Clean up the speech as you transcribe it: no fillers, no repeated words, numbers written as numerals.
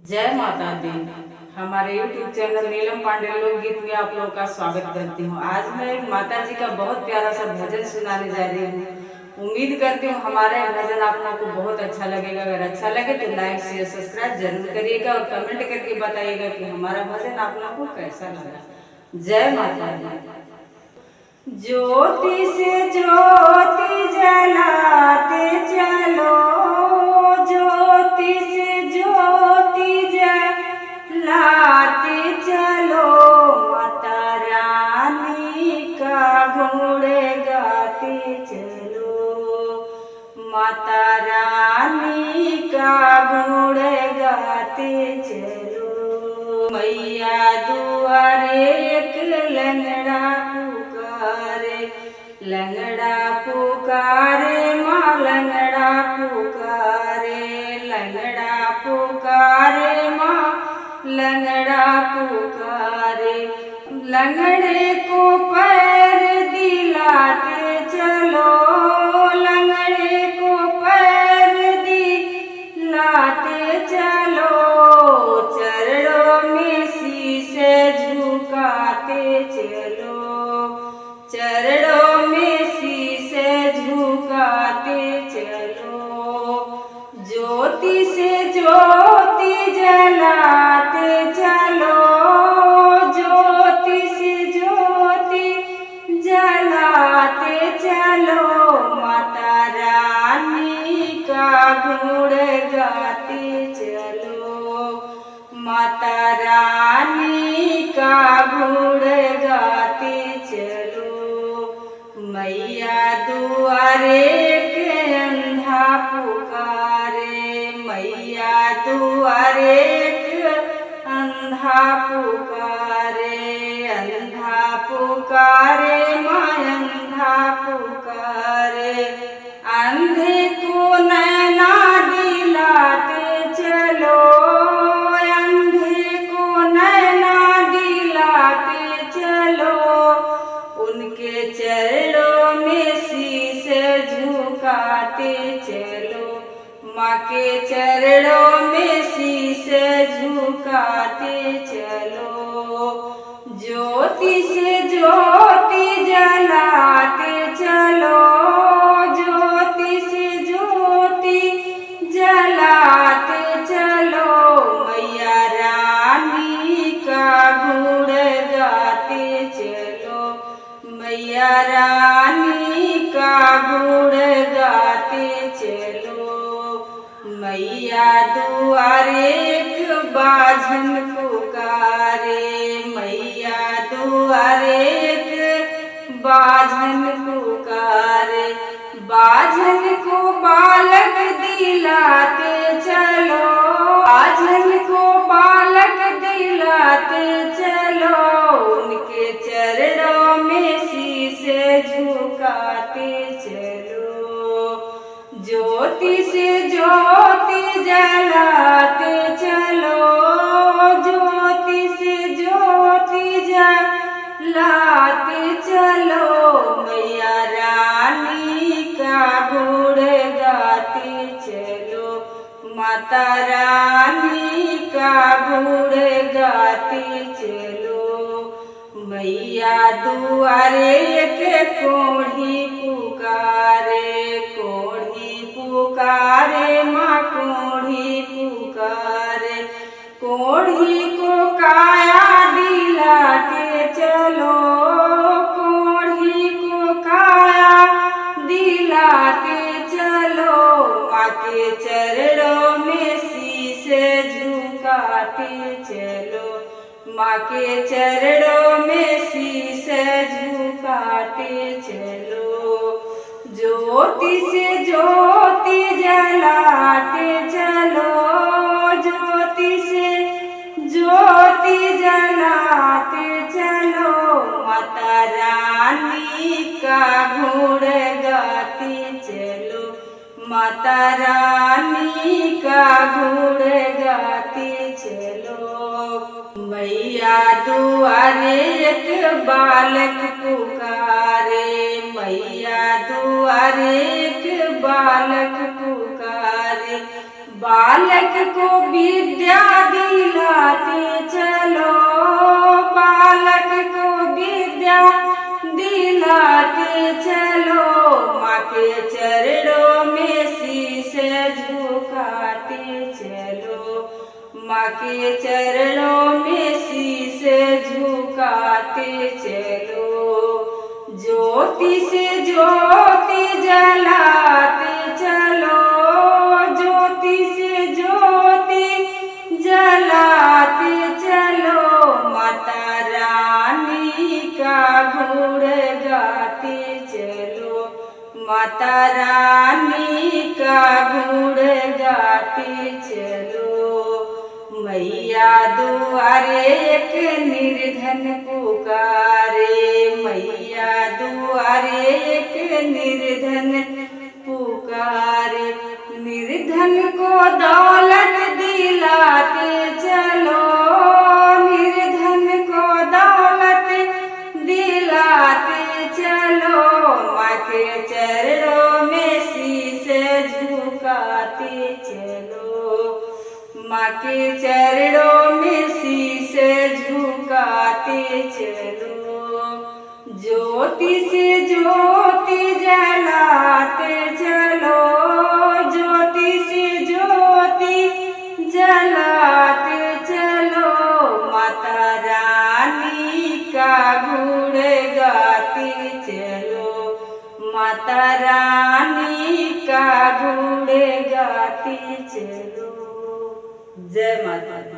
जय माता दी। हमारे YouTube चैनल नीलम पांडे लोकगीत में आप लोगों का स्वागत करती हूँ। आज मैं माता जी का बहुत प्यारा सा भजन सुनाने जा रही हूँ। उम्मीद करती हूँ हमारा भजन आप लोगों को बहुत अच्छा लगेगा। अगर अच्छा लगे तो लाइक शेयर सब्सक्राइब जरूर करिएगा और कमेंट करके बताइएगा कि हमारा भजन आप लोगों को कैसा लगा। जय माता दी। ज्योति से ज्योति जलाते चलो, ज्योति से ज्योति जलाते चलो, माता रानी का गुण गाते चलो, माता रानी का गुण गाते चलो। मैया दुआरे एक लंगड़ा पुकारे, लंगड़ा पुकारे माँ लंगड़ा पुकारे, लंगड़ा पुकारे माँ लंगड़ा पुकारे। लंगड़े को पैर दिलाते चलो, लंगड़े को पैर दिलाते चलो, चरणों में शीश झुकाते चलो, चरणों में शीश झुकाते चलो। ज्योति से ज्योति जलाते चलो, ज्योति से ज्योति जलाते चलो, माता रानी का गुण गाते चलो, माता रानी का गुण गाते चलो। मैया दुआरे के अंधा पुकारे, मैया दुआरे के अंधा पुकारे, अंधा पुकारे माँ अंधा पुकारे। अंधे को नैना दिलाते चलो, अंधे को नैना दिलाते चलो, उनके चरणों में शीश झुकाते चलो, माँ के चरणों में शीश झुकाते चलो। ज्योति से ज्योति जलाते चलो, ज्योति से ज्योति जलाते चलो, मैया रानी का गुण गाते चलो, मैया रानी का गुण गाते चलो। मैया दुआरे एक बाझन पुकारे, मैया दुआरे एक बाझन पुकारे। बाझन को बालक दिलाते चलो, बाझन को बालक दिलाते चलो, उनके चरणों में शीश झुकाते चलो। ज्योति से ज्योति जलाते चलो, ज्योति से ज्योति जलाते चलो, मैया रानी का गुण गाते चलो, माता रानी का गुण गाते चलो। मैया दुआरे एक कोढ़ी पुकारे, कोढ़ी पुकारे माँ कोढ़ी पुकारे। कोढ़ी को काया दिलाते चलो, कोढ़ी को काया दिलाते चलो, माँ के चरणों में शीश झुकाते चलो, माँ के चरणों में शीश झुकाते चलो। ज्योति से ज्योति जलाते चलो, ज्योति से ज्योति जलाते चलो, माता रानी का गुण गाते चलो, माता रानी का गुण गाते चलो। मैया दुआरे एक बालक पुकारे, मैया दुआरे एक बालक पुकारे। बालक को विद्या दिलाते चलो, बालक को विद्या दिलाते चलो, माँ के चरणों में शीश झुकाते चलो, माँ के चरणों में शीश झुकाते चलो। ज्योति से ज्योति जलाते चलो, ज्योति से ज्योति जलाते चलो, माता रानी का गुण गाते चलो, माता रानी का गुण गाते चलो। मैया दुआरे एक निर्धन पुकारे, मैया दुआरे एक निर्धन पुकारे, निर्धन को दौलत दिलाते चलो, निर्धन को दौलत दिलाते चलो, माँ के चरणों में शीश झुकाते चलो, माँ के चरणों में शीश झुकाते चलो। ज्योति से ज्योति जलाते चलो, ज्योति से ज्योति जलाते चलो, माता रानी का गुण गाते चलो, माता रानी का गुण गाते चलो। जय माता।